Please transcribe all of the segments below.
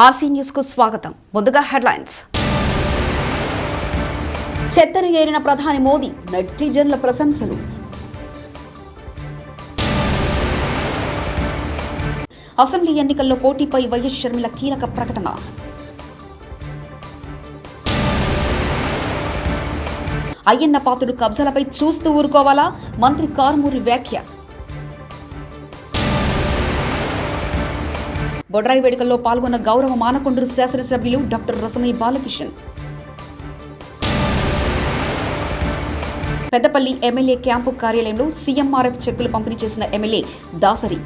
RC news కు స్వాగతం. ముందుగా హెడ్లైన్స్. చెత్తను ఏరిన ప్రధాని మోదీ, నెటిజన్ల ప్రశంసలు. అసెంబ్లీ ఎన్నికల్లో పోటీపై వైఎస్ షర్మిల కీలక ప్రకటన. అయ్యన్న పాత్రుడు కబ్జాలపై చూస్తూ ఊరుకోవాలా? మంత్రి కారుమూరి వ్యాఖ్య. బొడ్రాయి వేడుకల్లో పాల్గొన్న గౌరవ మానకొండూరు శాసనసభ్యులు doctor Rasamayya Balakishan. Peddapalli MLA camp కార్యాలయంలో సీఎంఆర్ఎఫ్ చెక్కులు పంపిణీ చేసిన ఎమ్మెల్యే దాసరి.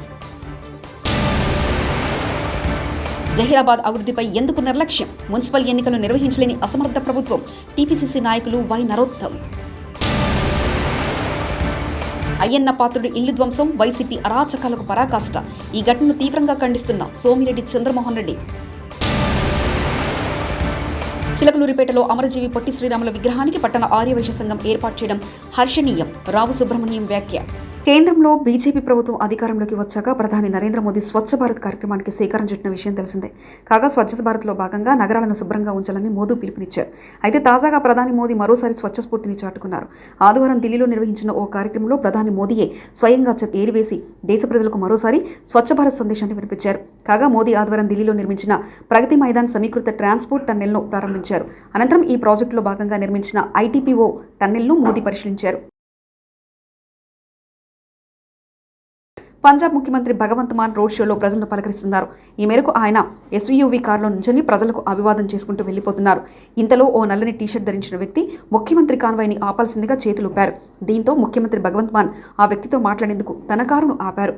జహీరాబాద్ అభివృద్ధిపై ఎందుకు నిర్లక్ష్యం? మున్సిపల్ ఎన్నికలు నిర్వహించలేని అసమర్థ ప్రభుత్వం. టీపీసీసీ నాయకులు వై నరోత్తం. అయ్యన్న పాత్రుడి ఇల్లు ధ్వంసం, వైసీపీ అరాచకాలకు పరాకాష్ట. ఈ ఘటనను తీవ్రంగా ఖండిస్తున్న సోమిరెడ్డి చంద్రమోహన్ రెడ్డి. చిలకలూరిపేటలో అమరజీవి పొట్టి శ్రీరాముల విగ్రహానికి పట్టణ ఆర్యవైశ్య సంఘం ఏర్పాటు చేయడం హర్షణీయం. రావు సుబ్రహ్మణ్యం వ్యాఖ్య. కేంద్రంలో బీజేపీ ప్రభుత్వం అధికారంలోకి వచ్చాక ప్రధాని నరేంద్ర మోదీ స్వచ్ఛ భారత్ కార్యక్రమానికి శ్రీకారం చుట్టిన విషయం తెలిసిందే. కాగా స్వచ్ఛత భారత్లో భాగంగా నగరాలను శుభ్రంగా ఉంచాలని మోదీ పిలుపునిచ్చారు. అయితే తాజాగా ప్రధాని మోదీ మరోసారి స్వచ్ఛ స్ఫూర్తిని చాటుకున్నారు. ఆదివారం ఢిల్లీలో నిర్వహించిన ఓ కార్యక్రమంలో ప్రధాని మోదీయే స్వయంగా ఏరివేసి దేశ ప్రజలకు మరోసారి స్వచ్ఛ భారత్ సందేశాన్ని వినిపించారు. కాగా మోదీ ఆదివారం ఢిల్లీలో నిర్మించిన ప్రగతి మైదాన్ సమీకృత ట్రాన్స్పోర్ట్ టన్నెల్ను ప్రారంభించారు. అనంతరం ఈ ప్రాజెక్టులో భాగంగా నిర్మించిన ఐటీపీఓ టన్నెల్ను మోదీ పరిశీలించారు. పంజాబ్ ముఖ్యమంత్రి భగవంత్ మాన్ రోడ్ షోలో ప్రజలను పలకరిస్తున్నారు. ఈ మేరకు ఆయన ఎస్యూవీ కారులో నుంచొని ప్రజలకు అభివాదం చేసుకుంటూ వెళ్లిపోతున్నారు. ఇంతలో ఓ నల్లని టీషర్ట్ ధరించిన వ్యక్తి ముఖ్యమంత్రి కాన్వాయ్ని ఆపాల్సిందిగా చేతులూపారు. దీంతో ముఖ్యమంత్రి భగవంత్ మాన్ ఆ వ్యక్తితో మాట్లాడేందుకు తన కారును ఆపారు.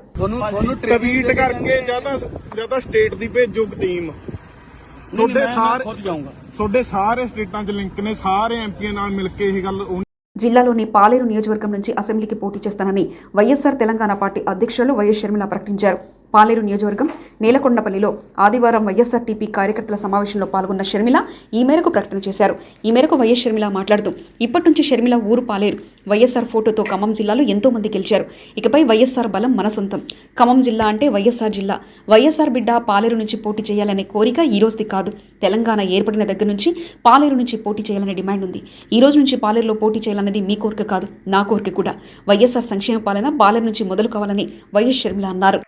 జిల్లాలోని పాలేరు నియోజకవర్గం నుంచి అసెంబ్లీకి పోటీ చేస్తానని వైఎస్ఆర్ తెలంగాణ పార్టీ అధ్యక్షులు వైఎస్ షర్మిల ప్రకటించారు. పాలేరు నియోజకవర్గం నేలకొండపల్లిలో ఆదివారం వైఎస్ఆర్టీపీ కార్యకర్తల సమావేశంలో పాల్గొన్న షర్మిల ఈ మేరకు ప్రకటన చేశారు. ఈ మేరకు వైఎస్ షర్మిల మాట్లాడుతూ ఇప్పటి నుంచి షర్మిల ఊరు పాలేరు. వైఎస్ఆర్ ఫోటోతో ఖమ్మం జిల్లాలో ఎంతో మంది గెలిచారు. ఇకపై వైఎస్ఆర్ బలం మన సొంతం. ఖమ్మం జిల్లా అంటే వైఎస్ఆర్ జిల్లా. వైఎస్ఆర్ బిడ్డ పాలేరు నుంచి పోటీ చేయాలనే కోరిక ఈ రోజుది కాదు. తెలంగాణ ఏర్పడిన దగ్గర నుంచి పాలేరు నుంచి పోటీ చేయాలనే డిమాండ్ ఉంది. ఈ రోజు నుంచి పాలేరులో పోటీ చేయాలన్నది మీ కోరిక కాదు, నా కోరిక కూడా. వైఎస్ఆర్ సంక్షేమ పాలన పాలేరు నుంచి మొదలు కావాలని వైఎస్ షర్మిల అన్నారు.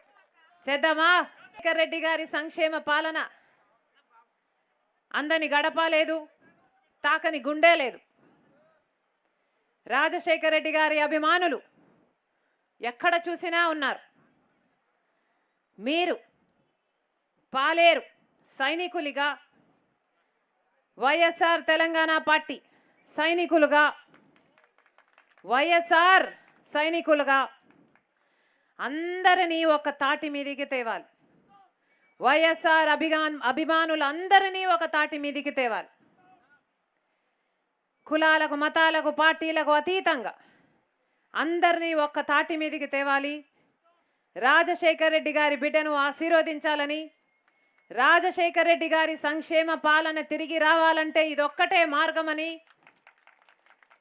చేద్దామా? శేఖర్ రెడ్డి గారి సంక్షేమ పాలన అందని గడప లేదు, తాకని గుండె లేదు. రాజశేఖర్ రెడ్డి గారి అభిమానులు ఎక్కడ చూసినా ఉన్నారు. మీరు పాలేరు సైనికులుగా, వైఎస్ఆర్ తెలంగాణ పార్టీ సైనికులుగా, వైఎస్ఆర్ సైనికులుగా అందరినీ ఒక తాటి మీదికి తేవాలి. వైఎస్ఆర్ అభిమానులందరినీ ఒక తాటి మీదికి తేవాలి. కులాలకు, మతాలకు, పార్టీలకు అతీతంగా అందరినీ ఒక్క తాటి మీదికి తేవాలి. రాజశేఖర్ రెడ్డి గారి బిడ్డను ఆశీర్వదించాలని, రాజశేఖర్ రెడ్డి గారి సంక్షేమ పాలన తిరిగి రావాలంటే ఇదొక్కటే మార్గమని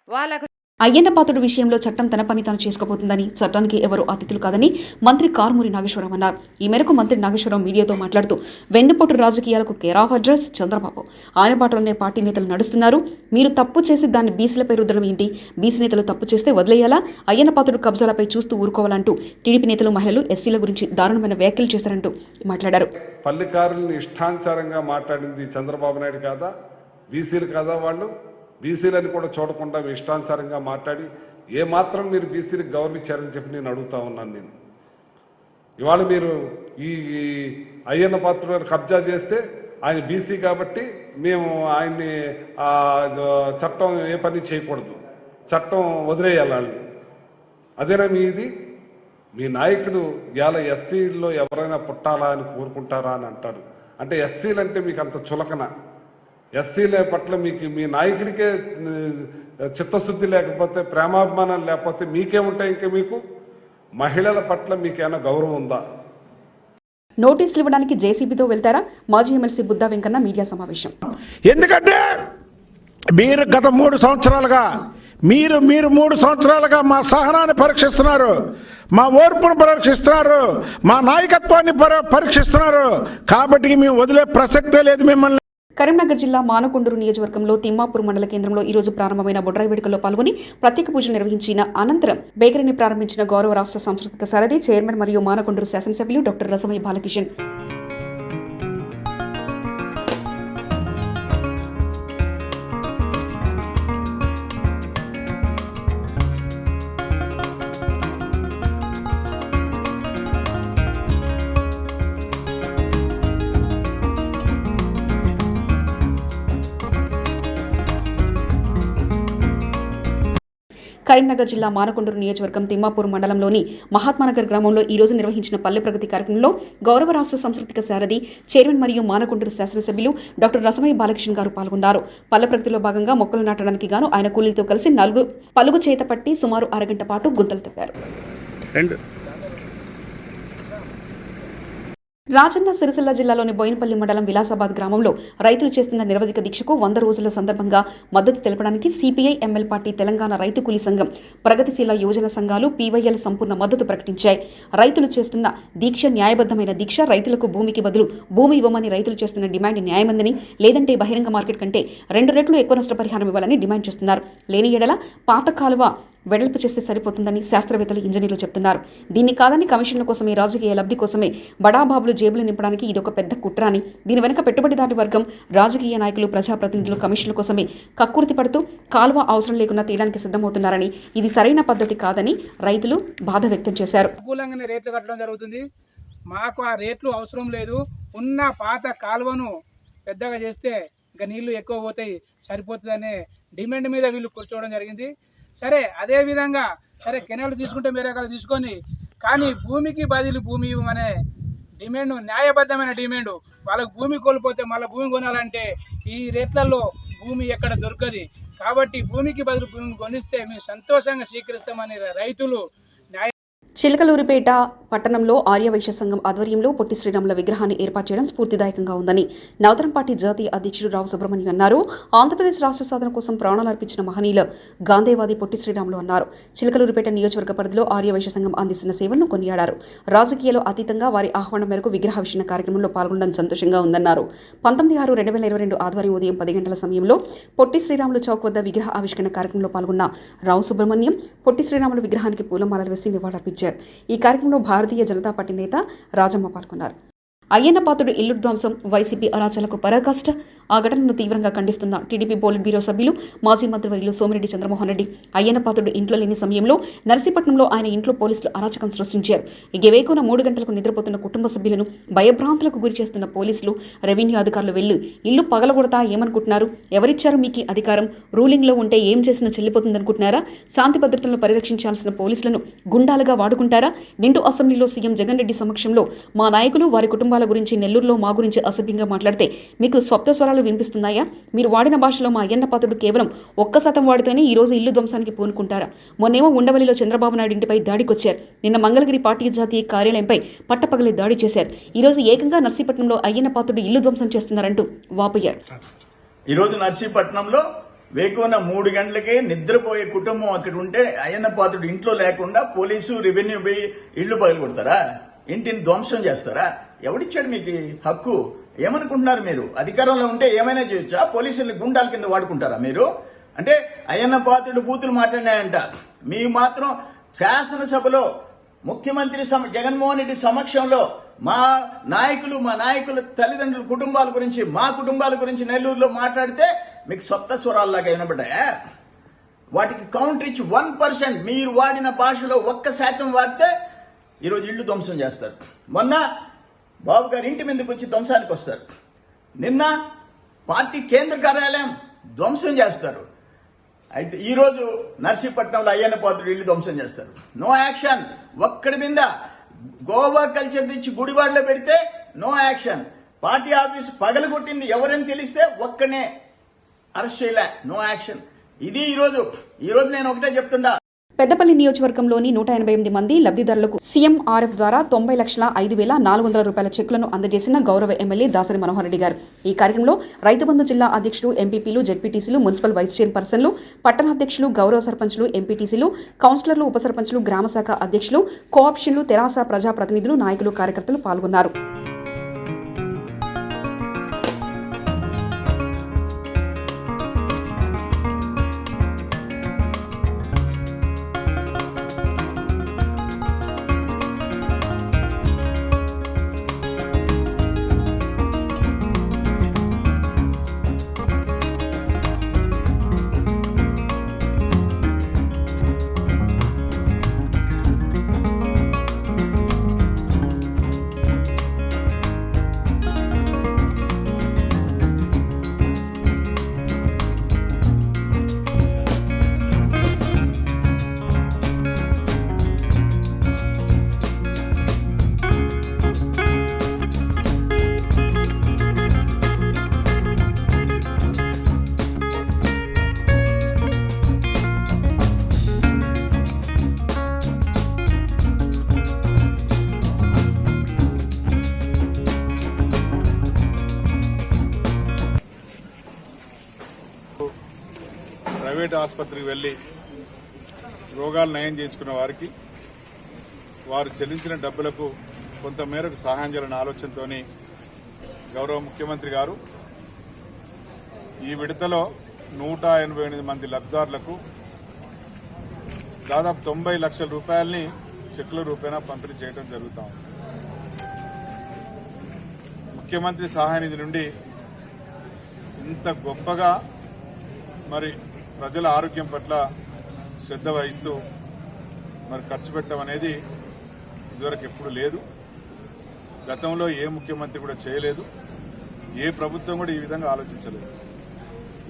వాళ్ళకు. అయ్యన్న పాత్రుడు విషయంలో చట్టం తన పని తాను చేసుకోబోతుందని, చట్టానికి ఎవరు అతిథులు కాదని మంత్రి కారుమూరి నాగేశ్వరరావు అన్నారు. ఈ మేరకు మంత్రి నాగేశ్వరరావు మీడియాతో మాట్లాడుతూ వెన్నుపోటు రాజకీయాలకు కేర్ ఆఫ్ అడ్రస్ చంద్రబాబు. ఆయన పాటలోనే పార్టీ నేతలు నడుస్తున్నారు. మీరు తప్పు చేసి దాన్ని బీసీలపై రుద్దడం ఏంటి? బీసీ నేతలు తప్పు చేస్తే వదిలేయాలా? అయ్యన్న పాత్రుడు కబ్జాలపై చూస్తూ ఊరుకోవాలంటూ టీడీపీ నేతలు, మహిళలు, ఎస్సీల గురించి దారుణమైన వ్యాఖ్యలు చేశారంటూ మాట్లాడారు. పల్లికారుల్ని ఇష్టానుసారంగా మాట్లాడింది చంద్రబాబు నాయుడు కాదా? బీసీలు కాదా? వాళ్ళు బీసీలని కూడా చూడకుండా ఇష్టానుసారంగా మాట్లాడి ఏమాత్రం మీరు బీసీలకు గౌరవించారని చెప్పి నేను అడుగుతా ఉన్నాను. నేను ఇవాళ మీరు ఈ అయ్యన్న పాత్రుడు కబ్జా చేస్తే ఆయన బీసీ కాబట్టి మేము ఆయన్ని చట్టం ఏ పని చేయకూడదు, చట్టం వదిలేయాలి. అదేనా మీది? మీ నాయకుడు ఇవాళ ఎస్సీల్లో ఎవరైనా పుట్టాలా అని కోరుకుంటారా అని అంటారు. అంటే ఎస్సీలు అంటే మీకు అంత చులకన? ఎస్సీల పట్ల మీకు మీ నాయకుడికే చిత్తశుద్ధి లేకపోతే, ప్రేమాభిమానాలు లేకపోతే మీకేముంటాయి? ఇంకా మీకు మహిళల పట్ల మీకేమైనా గౌరవం ఉందా? నోటీసులు ఇవ్వడానికి జేసీబీతో వెళ్తారా? మాజీ ఎమ్మెల్సీ బుద్దా వెంకన్న మీడియా సమావేశం. ఎందుకంటే మీరు గత 3 సంవత్సరాలుగా మీరు 3 సంవత్సరాలుగా మా సహనాన్ని పరీక్షిస్తున్నారు. మా ఓర్పును పరీక్షిస్తున్నారు, మా నాయకత్వాన్ని పరీక్షిస్తున్నారు. కాబట్టి మేము వదిలే ప్రసక్తే లేదు మిమ్మల్ని. కరీంనగర్ జిల్లా మానకొండూరు నియోజకవర్గంలో తిమ్మాపూర్ మండల కేంద్రంలో ఈ రోజు ప్రారంభమైన బొడ్రాయి వేడుకల్లో పాల్గొని ప్రత్యేక పూజలు నిర్వహించిన అనంతరం బేకరీని ప్రారంభించిన గౌరవ రాష్ట్ర సాంస్కృతిక సారథి చైర్మన్ మరియు మానకొండూరు శాసనసభ్యులు డాక్టర్ రసమయ్య బాలకిషన్. కరీంనగర్ జిల్లా మానకొండూరు నియోజకవర్గం తిమ్మాపూర్ మండలంలోని మహాత్మానగర్ గ్రామంలో ఈ రోజు నిర్వహించిన పల్లె ప్రగతి కార్యక్రమంలో గౌరవ రాష్ట్ర సాంస్కృతిక సారథి చైర్మన్ మరియు మానకొండూరు శాసనసభ్యులు డాక్టర్ రసమయ్య బాలకిషన్ గారు పాల్గొన్నారు. పల్లె ప్రగతిలో భాగంగా మొక్కలు నాటడానికి గాను ఆయన కూలీలతో కలిసి పలుగు చేత పట్టి సుమారు అరగంట పాటు గుంతలు తవ్వారు. రాజన్న సిరిసిల్ల జిల్లాలోని బోయినపల్లి మండలం విలాసాబాద్ గ్రామంలో రైతులు చేస్తున్న నిరవధిక దీక్షకు 100 రోజుల సందర్భంగా మద్దతు తెలపడానికి సిపిఐ ఎంఎల్ పార్టీ తెలంగాణ రైతు కూలీ సంఘం ప్రగతిశీల యువజన సంఘాలు పీవైఎల్ సంపూర్ణ మద్దతు ప్రకటించాయి. రైతులు చేస్తున్న దీక్ష న్యాయబద్ధమైన దీక్ష. రైతులకు భూమికి బదులు భూమి ఇవ్వమని రైతులు చేస్తున్న డిమాండ్ న్యాయమందని, లేదంటే బహిరంగ మార్కెట్ కంటే 2 రెట్లు ఎక్కువ నష్టపరిహారం ఇవ్వాలని డిమాండ్ చేస్తున్నారు. లేని ఎడల పాత కాలువ వెడల్పు చేస్తే సరిపోతుందని శాస్త్రవేత్తలు, ఇంజనీర్లు చెప్తున్నారు. దీన్ని కాదని కమిషన్ల కోసమే, రాజకీయ లబ్ధి కోసమే బడాబాబులు జేబులు నింపడానికి ఇదొక పెద్ద కుట్ర అని, దీని వెనుక పెట్టుబడిదారు వర్గం, రాజకీయ నాయకులు, ప్రజాప్రతినిధులు కమిషన్ల కోసమే కక్కుర్తి పడుతూ కాలువ అవసరం లేకుండా తీయడానికి సిద్ధమవుతున్నారని, ఇది సరైన పద్ధతి కాదని రైతులు బాధ వ్యక్తం చేశారు. అనుకూలంగానే రేట్లు కట్టడం జరుగుతుంది. మాకు ఆ రేట్లు అవసరం లేదు. ఉన్న పాత కాలువను పెద్దగా చేస్తే ఇంకా నీళ్లు ఎక్కువ పోతాయి, సరిపోతుందనే డిమాండ్ మీద వీళ్ళు కూర్చోవడం జరిగింది. సరే, అదే విధంగా సరే కెనాల్ తీసుకుంటే వేరే రకాలు తీసుకొని, కానీ భూమికి బదిలీ భూమి ఇవ్వమనే డిమాండ్ న్యాయబద్ధమైన డిమాండ్. వాళ్ళకు భూమి కోల్పోతే మళ్ళీ భూమి కొనాలంటే ఈ రేట్లలో భూమి ఎక్కడ దొరకదు. కాబట్టి భూమికి బదులు భూమి కొనిస్తే మేము సంతోషంగా స్వీకరిస్తామని రైతులు చిలకలూరిపేట పట్టణంలో ఆర్యవైశ్య సంఘం ఆధ్వర్యంలో పొట్టి శ్రీరాముల విగ్రహాన్ని ఏర్పాటు చేయడం స్ఫూర్తిదాయకంగా ఉందని నవతరం పార్టీ జాతీయ అధ్యక్షుడు రావు సుబ్రహ్మణ్యం అన్నారు. ఆంధ్రప్రదేశ్ రాష్ట్ర సాధన కోసం ప్రాణాలు అర్పించిన మహనీయులు గాంధేవాది పొట్టి శ్రీరాములు అన్నారు. చిలకలూరిపేట నియోజకవర్గ పరిధిలో ఆర్యవైశ్య సంఘం అందిస్తున్న సేవలను కొనియాడారు. రాజకీయాలు అతీతంగా వారి ఆహ్వానం మేరకు విగ్రహావిష్కరణ కార్యక్రమంలో పాల్గొనడం సంతోషంగా ఉందన్నారు. 19/6/2022 ఆదివారం ఉదయం 10 గంటల సమయంలో పొట్టి శ్రీరాములు చౌక్ వద్ద విగ్రహ ఆవిష్కరణ కార్యక్రమంలో పాల్గొన్న రావు సుబ్రహ్మణ్యం పొట్టి శ్రీరాములు విగ్రహానికి పూలమాలలు వేసి నివాళులర్పించారు. ఈ కార్యక్రమంలో భారతీయ జనతా పార్టీ నేత రాజమ్మ పాల్గొన్నారు. అయ్యన్నపాత్రుడు ఇల్లు ధ్వంసం వైసీపీ అరాచలకు పరాకాష్ట. ఆ ఘటనను తీవ్రంగా ఖండిస్తున్న టీడీపీ పోలిట్ బ్యూరో సభ్యులు, మాజీ మంత్రివర్యులు సోమిరెడ్డి చంద్రమోహన్ రెడ్డి అయ్యన్నపాత్రుడు ఇంట్లో లేని సమయంలో నర్సీపట్నంలో ఆయన ఇంట్లో పోలీసులు అరాచకం సృష్టించారు. వేకున 3 గంటలకు నిద్రపోతున్న కుటుంబ సభ్యులను భయభ్రాంతులకు గురి చేస్తున్న పోలీసులు, రెవెన్యూ అధికారులు వెళ్లి ఇల్లు పగలగొడతా ఏమనుకుంటున్నారు? ఎవరిచ్చారు మీకు అధికారం? రూలింగ్లో ఉంటే ఏం చేసినా చెల్లిపోతుందనుకుంటున్నారా? శాంతి భద్రతలను పరిరక్షించాల్సిన పోలీసులను గుండాలుగా వాడుకుంటారా? నిండు అసెంబ్లీలో సీఎం జగన్ రెడ్డి సమక్షంలో మా నాయకులు, వారి కుటుంబాల గురించి, నెల్లూరులో మా గురించి అసభ్యంగా మాట్లాడితే మీకు స్వప్న స్వరాలు వినిపిస్తున్నాయా? మీరు వాడిన భాషలో మా అయ్యన్నపాత్రుడు కేవలం 1% వాడితేనే ఈ రోజు ఇల్లు ధ్వంసానికి పూనుకుంటారా? మొన్నేమో ఉండవల్లిలో చంద్రబాబు నాయుడు ఇంటిపై దాడికొచ్చారు. నిన్న మంగళగిరి పార్టీ జాతీయ కార్యాలయంపై పట్టపగలే దాడి చేశారు. ఈ రోజు ఏకంగా నర్సీపట్నంలో అయ్యన్నపాత్రుడు ఇల్లు ధ్వంసం చేస్తున్నారంటూ వాపోయారు. ఈరోజు నర్సీపట్నంలో వేకువన 3 గంటలకే నిద్రపోయే కుటుంబం అక్కడ ఉంటే అయ్యన్నపాత్రుడు ఇంట్లో లేకుండా పోలీసు, రెవెన్యూ పోయి ఇళ్లు పగలగొడతారా? ఇంటిని ధ్వంసం చేస్తారా? ఎవడిచ్చాడు మీకు హక్కు? ఏమనుకుంటున్నారు మీరు? అధికారంలో ఉంటే ఏమైనా చేయొచ్చా? పోలీసుల్ని గుండాల కింద వాడుకుంటారా మీరు? అంటే అయ్యన్నపాత్రుడు బూతులు మాట్లాడినాయంట. మీరు మాత్రం శాసనసభలో ముఖ్యమంత్రి జగన్మోహన్ రెడ్డి సమక్షంలో మా నాయకుల తల్లిదండ్రుల కుటుంబాల గురించి, మా కుటుంబాల గురించి నెల్లూరులో మాట్లాడితే మీకు సొంత స్వరాల్లాగా వినబడ్డాయా? వాటికి కౌంటర్ ఇచ్చి 1% మీరు వాడిన భాషలో 1% వాడితే ఈరోజు ఇళ్లు ధ్వంసం చేస్తారు. మొన్న బాబు గారి ఇంటి మీదకి వచ్చి ధ్వంసానికి వస్తారు. నిన్న పార్టీ కేంద్ర కార్యాలయం ధ్వంసం చేస్తారు. అయితే ఈరోజు నర్సీపట్నంలో అయ్యన్నపాత్రుడు ఇల్లు ధ్వంసం చేస్తారు. No action. ఒక్కడి మీద గోవా కల్చర్ తెచ్చి గుడివాడలో పెడితే నో యాక్షన్. పార్టీ ఆఫీస్ పగలగొట్టింది ఎవరని తెలిస్తే ఒక్కనే అరెస్ట్ చేయలే, నో యాక్షన్. ఇది ఈరోజు నేను ఒకటే చెప్తుండా. పెద్దపల్లి నియోజకవర్గంలోని 188 మంది లబ్ధిదారులకు సీఎంఆర్ఎఫ్ ద్వారా 90,05,400 రూపాయల చెక్కులను అందజేసిన గౌరవ ఎమ్మెల్యే దాసరి మనోహర్ రెడ్డి గారు. ఈ కార్యక్రమంలో రైతు బంధు జిల్లా అధ్యక్షులు, ఎంపీపీలు, జెడ్పీటీసీలు, మున్సిపల్ వైస్ చైర్పర్సన్లు, పట్టణాధ్యక్షులు, గౌరవ సర్పంచ్లు, ఎంపీటీసీలు, కౌన్సిలర్లు, ఉప సర్పంచ్లు, గ్రామ శాఖ అధ్యక్షులు, కోఆప్షన్లు, తెరాస ప్రజాప్రతినిధులు, నాయకులు, కార్యకర్తలు పాల్గొన్నారు. ప్రైవేట్ ఆసుపత్రికి వెళ్ళి రోగాలు నయం చేయించుకున్న వారికి వారు చెల్లించిన డబ్బులకు కొంత మేరకు సహాయం చేయాలనే ఆలోచనతో గౌరవ ముఖ్యమంత్రి గారు ఈ విడతలో 188 మంది లబ్ధిదారులకు దాదాపు 90 లక్షల రూపాయలని చెక్కుల రూపేణా పంపిణీ చేయడం జరుగుతా ఉంది. ముఖ్యమంత్రి సహాయ నిధి నుండి ఇంత గొప్పగా మరి ప్రజల ఆరోగ్యం పట్ల శ్రద్ధ వహిస్తూ మరి ఖర్చు పెట్టడం అనేది ఇదివరకు ఎప్పుడు లేదు. గతంలో ఏ ముఖ్యమంత్రి కూడా చేయలేదు, ఏ ప్రభుత్వం కూడా ఈ విధంగా ఆలోచించలేదు.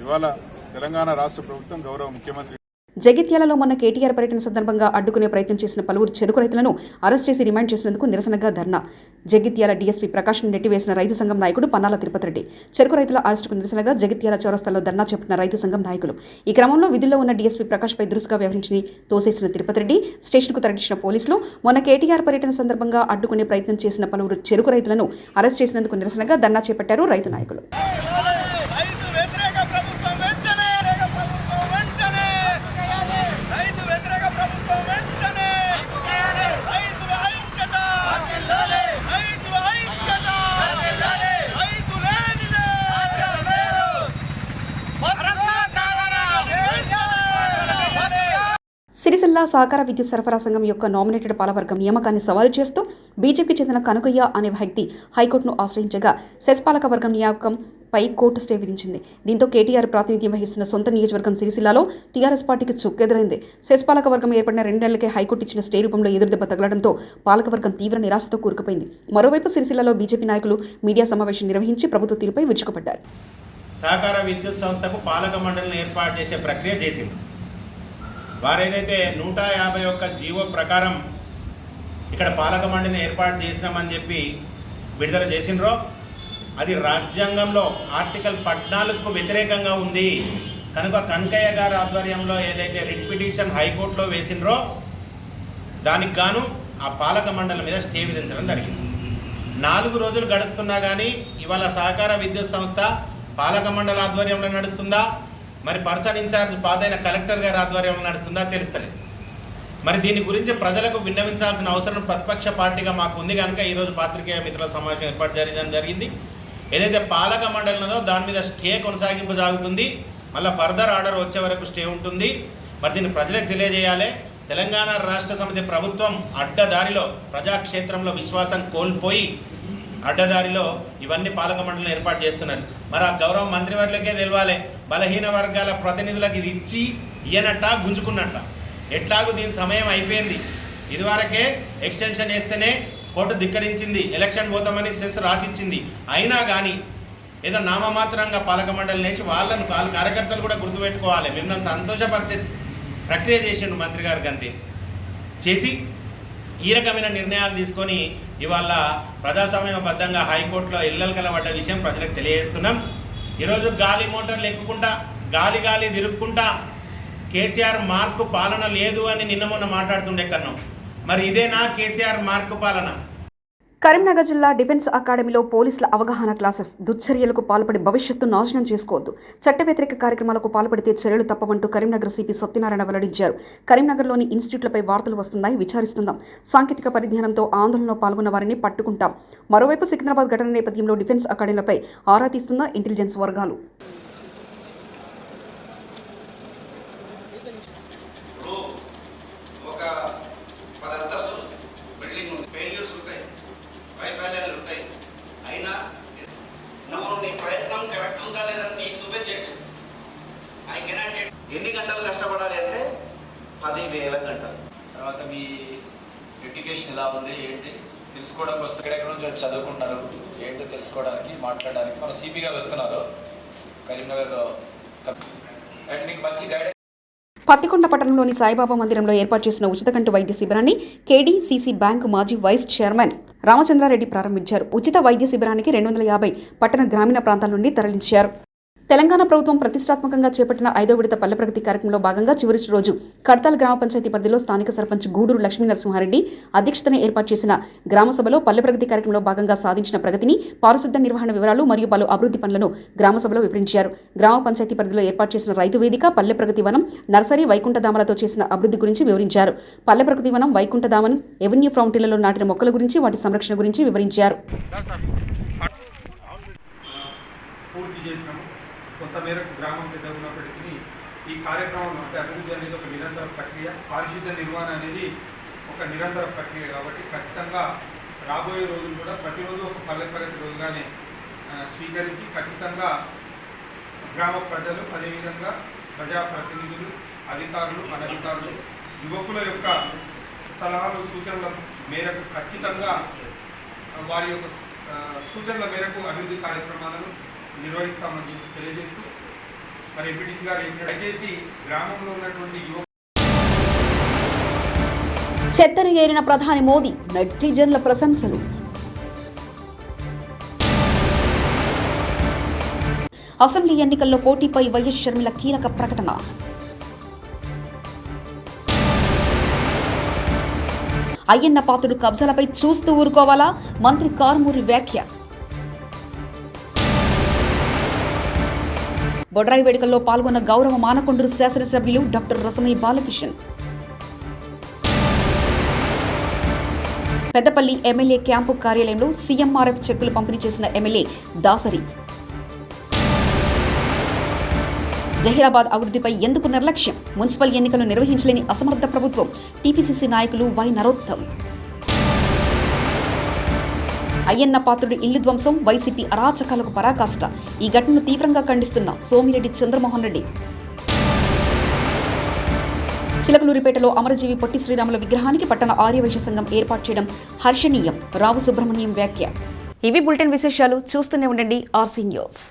ఇవాళ తెలంగాణ రాష్ట్ర ప్రభుత్వం గౌరవ ముఖ్యమంత్రి జగిత్యాలలో మొన్న కేటీఆర్ పర్యటన సందర్భంగా అడ్డుకునే ప్రయత్నం చేసిన పలువురు చెరుకు రైతులను అరెస్ట్ చేసి రిమాండ్ చేసినందుకు నిరసనగా ధర్నా. జగిత్యాల డీఎస్పీ ప్రకాష్ను నెట్టివేసిన రైతు సంఘం నాయకుడు పన్నాల తిరుపతి రెడ్డి. చెరుకు రైతుల అరెస్టుకు నిరసనగా జగిత్యాల చౌరస్తాలో ధర్నా చేపట్టిన రైతు సంఘం నాయకులు. ఈ క్రమంలో విధుల్లో ఉన్న డీఎస్పీ ప్రకాష్పై దురుసుగా వ్యవహరించి తోసేసిన తిరుపతి రెడ్డి, స్టేషన్కు తరలించిన పోలీసులు మొన్న కేటీఆర్ పర్యటన సందర్భంగా అడ్డుకునే ప్రయత్నం చేసిన పలువురు చెరుకు రైతులను అరెస్ట్ చేసినందుకు నిరసనగా ధర్నా చేపట్టారు రైతు నాయకులు. సిరిసిల్ల సహకార విద్యుత్ సరఫరా సంఘం యొక్క నామినేటెడ్ పాలవర్గం నియామకాన్ని సవాలు చేస్తూ బీజేపీకి చెందిన కనకయ్య అనే వ్యక్తి హైకోర్టును ఆశ్రయించగా సెస్ పాలక వర్గం నియామకంపై కోర్టు స్టే విధించింది. దీంతో కేటీఆర్ ప్రాతినిధ్యం వహిస్తున్న సొంత నియోజకవర్గం సిరిసిల్లాలో టీఆర్ఎస్ పార్టీకి చుక్కెదురైంది. సెస్ పాలక వర్గం ఏర్పడిన 2 నెలలకే హైకోర్టు ఇచ్చిన స్టే రూపంలో ఎదురుదెబ్బ తగలడంతో పాలకవర్గం తీవ్ర నిరాశతో కూరుకుపోయింది. మరోవైపు సిరిసిల్లాలో బీజేపీ నాయకులు మీడియా సమావేశం నిర్వహించి ప్రభుత్వ తీరుపై విరుచుకుపడ్డారు. సహకార విద్యుత్ సంస్థకు పాలక మండలిని ఏర్పాటు చేసే ప్రక్రియ చేసింది. వారు ఏదైతే 151 జీవో ప్రకారం ఇక్కడ పాలక మండలిని ఏర్పాటు చేసినామని చెప్పి విడుదల చేసినరో అది రాజ్యాంగంలో ఆర్టికల్ 14కు వ్యతిరేకంగా ఉంది కనుక కనకయ్య గారి ఆధ్వర్యంలో ఏదైతే రిట్ పిటిషన్ హైకోర్టులో వేసినరో దానికి గాను ఆ పాలక మండలి మీద స్టే విధించడం జరిగింది. 4 రోజులు గడుస్తున్నా కానీ ఇవాళ సహకార విద్యుత్ సంస్థ పాలక మండలి ఆధ్వర్యంలో నడుస్తుందా, మరి పర్సన్ ఇన్ఛార్జ్ పాదైన కలెక్టర్ గారి ఆధ్వర్యంలో నడుస్తుందా తెలుస్తలేదు. మరి దీని గురించి ప్రజలకు విన్నవించాల్సిన అవసరం ప్రతిపక్ష పార్టీగా మాకు ఉంది కనుక ఈరోజు పాత్రికేయ మిత్రుల సమావేశం ఏర్పాటు చేయడం జరిగింది. ఏదైతే పాలక మండలి ఉన్నదో దాని మీద స్టే కొనసాగింపు సాగుతుంది, మళ్ళీ ఫర్దర్ ఆర్డర్ వచ్చే వరకు స్టే ఉంటుంది. మరి దీన్ని ప్రజలకు తెలియజేయాలి. తెలంగాణ రాష్ట్ర సమితి ప్రభుత్వం అడ్డదారిలో ప్రజాక్షేత్రంలో విశ్వాసం కోల్పోయి అడ్డదారిలో ఇవన్నీ పాలక మండలిని ఏర్పాటు చేస్తున్నారు. మరి ఆ గౌరవ మంత్రివర్లకే తెలవాలి, బలహీన వర్గాల ప్రతినిధులకు ఇది ఇచ్చి ఇయ్యనట్ట గుంజుకున్నట్ట. ఎట్లాగూ దీని సమయం అయిపోయింది. ఇదివరకే ఎక్స్టెన్షన్ వేస్తేనే కోర్టు ధిక్కరించింది, ఎలక్షన్ పోతామని సెస్ రాసిచ్చింది. అయినా కానీ ఏదో నామమాత్రంగా పాలక మండలిని వేసి వాళ్ళ కార్యకర్తలు కూడా గుర్తుపెట్టుకోవాలి. మిమ్మల్ని సంతోషపరిచే ప్రక్రియ చేసిండు మంత్రి గారికి అంతే చేసి ఈ రకమైన నిర్ణయాలు తీసుకొని ఇవాళ ప్రజాస్వామ్యబద్ధంగా హైకోర్టులో ఇళ్ళకల పడ్డ విషయం ప్రజలకు తెలియజేస్తున్నాం. ఈరోజు గాలి మోటార్లు ఎక్కుకుంటా గాలి తిరుక్కుంటా కేసీఆర్ మార్కు పాలన లేదు అని నిన్న మొన్న మాట్లాడుతుండే కన్నాం. మరి ఇదేనా కేసీఆర్ మార్కు పాలన? కరీంనగర్ జిల్లా డిఫెన్స్ అకాడమీలో పోలీసుల అవగాహన క్లాసెస్. దుశ్చర్యలకు పాల్పడి భవిష్యత్తు నాశనం చేసుకోవద్దు, చట్ట వ్యతిరేక కార్యక్రమాలకు పాల్పడితే చర్యలు తప్పవంటూ కరీంనగర్ సిపి సత్యనారాయణ వెల్లడించారు. కరీంనగర్లోని ఇన్స్టిట్యూట్లపై వార్తలు వస్తున్నాయి, విచారిస్తున్నాం. సాంకేతిక పరిజ్ఞానంతో ఆందోళనలో పాల్గొన్న వారిని పట్టుకుంటాం. మరోవైపు సికింద్రాబాద్ ఘటన నేపథ్యంలో డిఫెన్స్ అకాడమీలపై ఆరా తీస్తున్న ఇంటెలిజెన్స్ వర్గాలు. ఎన్ని గంటలు కష్టపడాలి అంటే 10,000 గంటలు. తర్వాత మీ ఎడ్యుకేషన్ ఎలా ఉంది ఏంటి తెలుసుకోవడానికి వస్తే ఎక్కడెక్కడ నుంచి వచ్చి చదువుకుంటున్నారు ఏంటో తెలుసుకోవడానికి మాట్లాడడానికి మన సిపి గారు వస్తున్నారు కరీంనగర్లో. అండ్ మీకు మంచి గైడెన్స్. పత్తికొండ పట్టణంలోని సాయిబాబా మందిరంలో ఏర్పాటు చేసిన ఉచిత కంటి వైద్య శిబిరాన్ని కేడీసీసీ బ్యాంకు మాజీ వైస్ చైర్మన్ రామచంద్రారెడ్డి ప్రారంభించారు. ఉచిత వైద్య శిబిరానికి 250 పట్టణ గ్రామీణ ప్రాంతాల నుండి తరలించారు. తెలంగాణ ప్రభుత్వం ప్రతిష్టాత్మకంగా చేపట్టిన 5వ విడత పల్లె ప్రగతి కార్యక్రమంలో భాగంగా చివరి రోజు కడతాల్ గ్రామ పంచాయతీ పరిధిలో స్థానిక సర్పంచ్ గూడూరు లక్ష్మీ నరసింహారెడ్డి అధ్యక్షతన ఏర్పాటు చేసిన గ్రామ సభలో పల్లె ప్రగతి కార్యక్రమంలో భాగంగా సాధించిన ప్రగతిని, పారిశుద్ధ్య నిర్వహణ వివరాలు మరియు పలు అభివృద్ధి పనులను గ్రామ సభలో వివరించారు. గ్రామ పంచాయతీ పరిధిలో ఏర్పాటు చేసిన రైతు వేదిక, పల్లె ప్రగతి వనం, నర్సరీ, వైకుంఠధామలతో చేసిన అభివృద్ధి గురించి వివరించారు. పల్లె ప్రగతి వనం, వైకుంఠధామం, ఎవెన్యూ ఫౌంటైన్లలో నాటిన మొక్కల గురించి, వాటి సంరక్షణ గురించి వివరించారు. కొంత మేరకు గ్రామం పెద్ద ఉన్నప్పటికీ ఈ కార్యక్రమం అంటే అభివృద్ధి అనేది ఒక నిరంతర ప్రక్రియ, పారిశుద్ధ్య నిర్వహణ అనేది ఒక నిరంతర ప్రక్రియ. కాబట్టి ఖచ్చితంగా రాబోయే రోజులు కూడా ప్రతిరోజు ఒక పల్లె ప్రగతి రోజుగానే స్వీకరించి ఖచ్చితంగా గ్రామ ప్రజలు, అదేవిధంగా ప్రజాప్రతినిధులు, అధికారులు, అనధికారులు, యువకుల యొక్క సలహాలు, సూచనల మేరకు ఖచ్చితంగా వారి యొక్క సూచనల మేరకు అభివృద్ధి కార్యక్రమాలను నిర్వహిస్తామని తెలియజేస్తూ మరి ఎంపీటీసీ గారు దయచేసి గ్రామంలో ఉన్నటువంటి చెత్తను ఏరిన ప్రధాని మోదీ, నెటిజన్ల ప్రశంసలు. అసెంబ్లీ ఎన్నికల్లో పోటీపై వైఎస్ షర్మిల కీలక ప్రకటన. అయ్యన్న పాత్రుడు కబ్జాలపై చూస్తూ ఊరుకోవాలా? మంత్రి కారుమూరి వ్యాఖ్య. బొడ్రాయి వేడుకల్లో పాల్గొన్న గౌరవ మానకొండూరు శాసనసభ్యులు doctor Rasamayya Balakishan. Peddapalli MLA camp కార్యాలయంలో సీఎంఆర్ఎఫ్ చెక్కులు పంపిణీ చేసిన ఎమ్మెల్యే దాసరి. జహీరాబాద్ అభివృద్ధిపై ఎందుకు నిర్లక్ష్యం? మున్సిపల్ ఎన్నికలు నిర్వహించలేని అసమర్థ ప్రభుత్వం. టీపీసీసీ నాయకులు వై నరోత్తం. అయ్యన్న పాత్రుడి ఇల్లు ధ్వంసం, వైసీపీ అరాచకాలకు పరాకాష్ట. ఈ ఘటనను తీవ్రంగా ఖండిస్తున్న సోమిరెడ్డి చంద్రమోహన్ రెడ్డి. చిలకలూరిపేటలో అమరజీవి పొట్టి శ్రీరాముల విగ్రహానికి పట్టణ ఆర్యవైశ్య సంఘం ఏర్పాటు చేయడం హర్షణీయం. రావు సుబ్రహ్మణ్యం వ్యాఖ్య. ఇవి బులెటిన్ విశేషాలు. చూస్తూనే ఉండండి ఆర్సీ న్యూస్.